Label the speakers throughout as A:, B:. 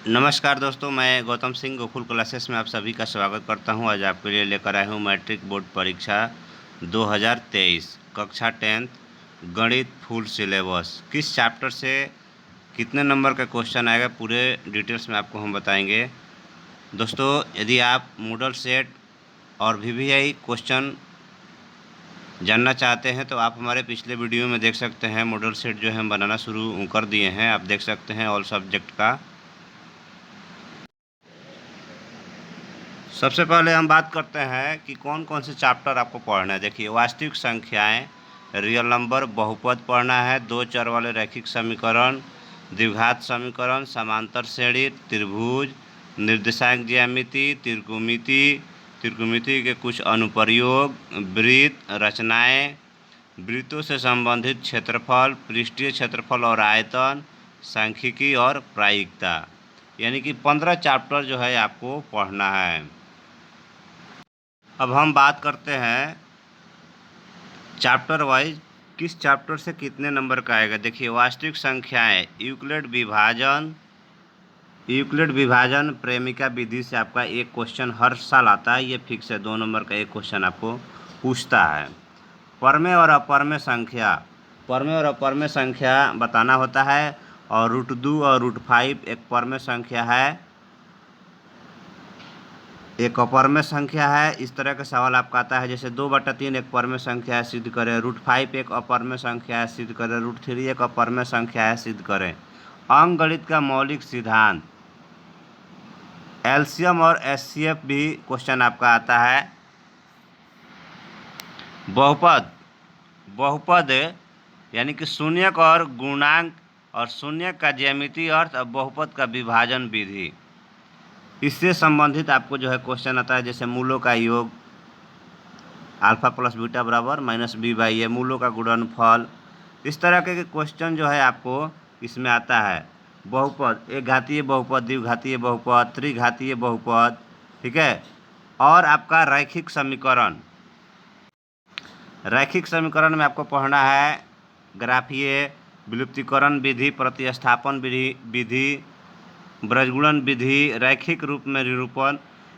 A: नमस्कार दोस्तों, मैं गौतम सिंह गोकुल क्लासेस में आप सभी का स्वागत करता हूं। आज आपके लिए लेकर आया हूं मैट्रिक बोर्ड परीक्षा 2023 कक्षा 10th गणित फुल सिलेबस। किस चैप्टर से कितने नंबर का क्वेश्चन आएगा पूरे डिटेल्स में आपको हम बताएंगे। दोस्तों, यदि आप मॉडल सेट और वीवीआई क्वेश्चन जानना चाहते हैं तो आप हमारे पिछले वीडियो में देख सकते हैं। मॉडल सेट जो है हम बनाना शुरू कर दिए हैं, आप देख सकते हैं ऑल सब्जेक्ट का। सबसे पहले हम बात करते हैं कि कौन कौन से चैप्टर आपको पढ़ना है। देखिए, वास्तविक संख्याएं, रियल नंबर, बहुपद पढ़ना है, दो चर वाले रैखिक समीकरण, द्विघात समीकरण, समांतर श्रेणी, त्रिभुज, निर्देशांक ज्यामिति, त्रिकोणमिति के कुछ अनुप्रयोग, वृत्त, रचनाएं, वृत्तों से संबंधित क्षेत्रफल, पृष्ठीय क्षेत्रफल और आयतन, सांख्यिकी और प्रायिकता, यानी कि 15 चैप्टर जो है आपको पढ़ना है। अब हम बात करते हैं चैप्टर वाइज किस चैप्टर से कितने नंबर का आएगा। देखिए, वास्तविक संख्याएं, यूक्लिड विभाजन प्रेमिका विधि से आपका एक क्वेश्चन हर साल आता है। ये फिक्स है, 2 नंबर का एक क्वेश्चन आपको पूछता है। परमेय और अपरमेय संख्या बताना होता है, और √2 और √5 एक परमेय संख्या है, एक अपरमेय संख्या है। इस तरह का सवाल आपका आता है, जैसे 2/3 एक परमेय संख्या है, सिद्ध करें। √5 एक अपरमेय संख्या है, सिद्ध करें। √3 एक अपरमेय संख्या है, सिद्ध करें। अंकगणित का मौलिक सिद्धांत, एलसीएम और एचसीएफ भी क्वेश्चन आपका आता है। बहुपद यानी कि शून्यक और गुणांक, और शून्यक का ज्यामितीय अर्थ, और बहुपद का विभाजन विधि, इससे संबंधित आपको जो है क्वेश्चन आता है। जैसे मूलों का योग, अल्फा प्लस बीटा बराबर -b/a, मूलों का गुणनफल, इस तरह के क्वेश्चन जो है आपको इसमें आता है। बहुपद, एक घातीय बहुपद, द्विघातीय बहुपद, त्रिघातीय बहुपद, ठीक है। और आपका रैखिक समीकरण में आपको पढ़ना है ग्राफीय, विलुप्तीकरण विधि, प्रतिस्थापन विधि, ब्रजगुणन विधि, रैखिक रूप में निरूपण,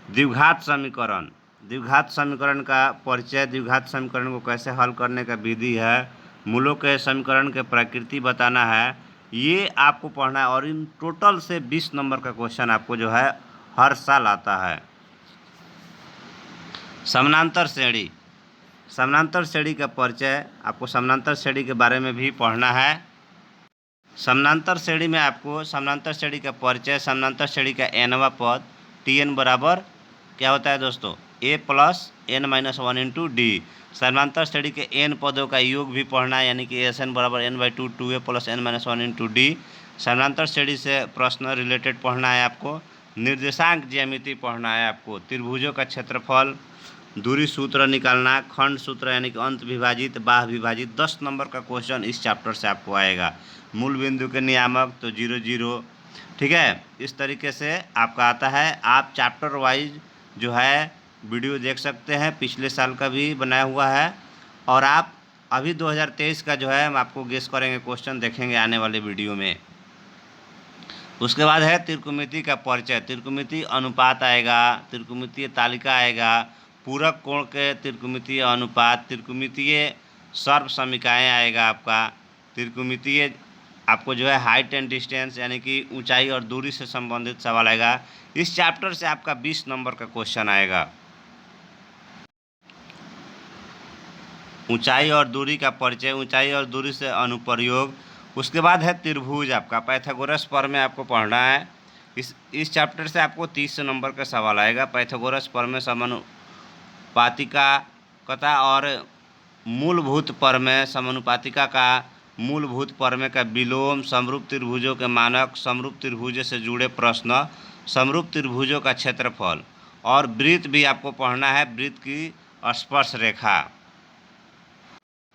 A: द्विघात समीकरण का परिचय, द्विघात समीकरण को कैसे हल करने का विधि है, मूलों के समीकरण के प्रकृति बताना है, ये आपको पढ़ना है। और इन टोटल से 20 नंबर का क्वेश्चन आपको जो है हर साल आता है। समानांतर श्रेणी का परिचय, आपको समानांतर श्रेणी के बारे में भी पढ़ना है। समानांतर श्रेणी में आपको समानांतर श्रेणी का परिचय, समानांतर श्रेणी का nवा पद Tn बराबर क्या होता है दोस्तों, a + n-1 × d। समानांतर श्रेणी के n पदों का योग भी पढ़ना है, यानी कि Sn बराबर n/2 2a + n-1 × d। समानांतर श्रेणी से प्रश्न रिलेटेड पढ़ना है आपको। निर्देशांक ज्यामिति पढ़ना है आपको। त्रिभुजों का क्षेत्रफल, दूरी सूत्र निकालना, खंड सूत्र यानी कि अंत विभाजित, बाह्य विभाजित, 10 नंबर का क्वेश्चन इस चैप्टर से आपको आएगा। मूल बिंदु के नियामक तो 0 0, ठीक है। इस तरीके से आपका आता है। आप चैप्टर वाइज जो है वीडियो देख सकते हैं, पिछले साल का भी बनाया हुआ है, और आप अभी 2023 का जो है हम आपको गेस करेंगे क्वेश्चन देखेंगे आने वाले वीडियो में। उसके बाद है त्रिकोणमिति का परिचय, त्रिकोणमिति अनुपात आएगा, त्रिकोणमितीय तालिका आएगा, पूरक कोण के त्रिकोणमितीय अनुपात, त्रिकोणमितीय सर्व समीकरण आएगा आपका, त्रिकोणमितीय आपको जो है हाइट एंड डिस्टेंस यानी कि ऊंचाई और दूरी से संबंधित सवाल आएगा। इस चैप्टर से आपका 20 नंबर का क्वेश्चन आएगा। ऊंचाई और दूरी का परिचय, ऊंचाई और दूरी से अनुप्रयोग। उसके बाद है त्रिभुज, आपका पाइथागोरस प्रमेय आपको पढ़ना है। इस चैप्टर से आपको 30 नंबर का सवाल आएगा। पाइथागोरस प्रमेय, समानुपातिकता और मूलभूत प्रमेय, समानुपातिका का मूलभूत प्रमेय का विलोम, समरूप त्रिभुजों के मानक, समरूप त्रिभुज से जुड़े प्रश्न, समरूप त्रिभुजों का क्षेत्रफल, और वृत्त भी आपको पढ़ना है, वृत्त की स्पर्श रेखा।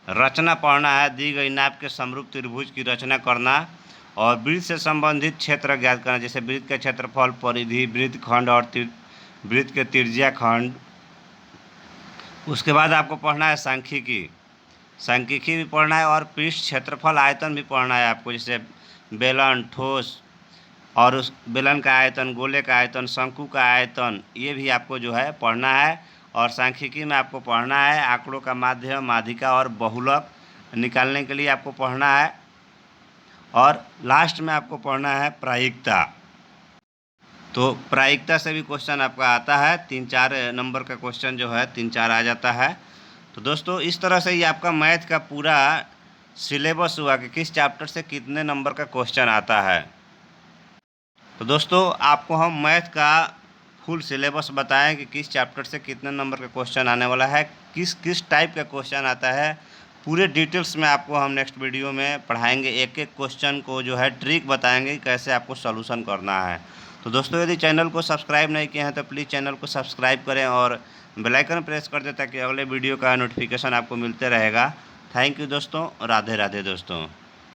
A: रचना पढ़ना है, दी गई नाप के समरूप त्रिभुज की रचना करना, और वृत्त से संबंधित क्षेत्र ज्ञात करना, जैसे वृत्त का क्षेत्रफल, परिधि, वृत्त खंड और वृत्त के त्रिज्या खंड। उसके बाद आपको पढ़ना है सांख्यिकी भी पढ़ना है, और पृष्ठ क्षेत्रफल आयतन भी पढ़ना है आपको, जैसे बेलन, ठोस, और उस बेलन का आयतन, गोले का आयतन, शंकु का आयतन, ये भी आपको जो है पढ़ना है। और सांख्यिकी में आपको पढ़ना है आंकड़ों का माध्य, माध्यिका और बहुलक निकालने के लिए आपको पढ़ना है। और लास्ट में आपको पढ़ना है प्रायिकता। तो प्रायिकता से भी क्वेश्चन आपका आता है, 3-4 नंबर का क्वेश्चन जो है 3-4 आ जाता है। तो दोस्तों इस तरह से ये आपका मैथ का पूरा सिलेबस हुआ कि किस चैप्टर से कितने नंबर का क्वेश्चन आता है। तो दोस्तों आपको हम मैथ का फुल सिलेबस बताएं कि किस चैप्टर से कितने नंबर का क्वेश्चन आने वाला है, किस किस टाइप का क्वेश्चन आता है, पूरे डिटेल्स में आपको हम नेक्स्ट वीडियो में पढ़ाएंगे। एक एक क्वेश्चन को जो है ट्रिक बताएंगे कैसे आपको सॉल्यूशन करना है। तो दोस्तों यदि चैनल को सब्सक्राइब नहीं किए हैं तो प्लीज़ चैनल को सब्सक्राइब करें और बेल आइकन प्रेस कर दें ताकि अगले वीडियो का नोटिफिकेशन आपको मिलते रहेगा। थैंक यू दोस्तों, राधे राधे दोस्तों।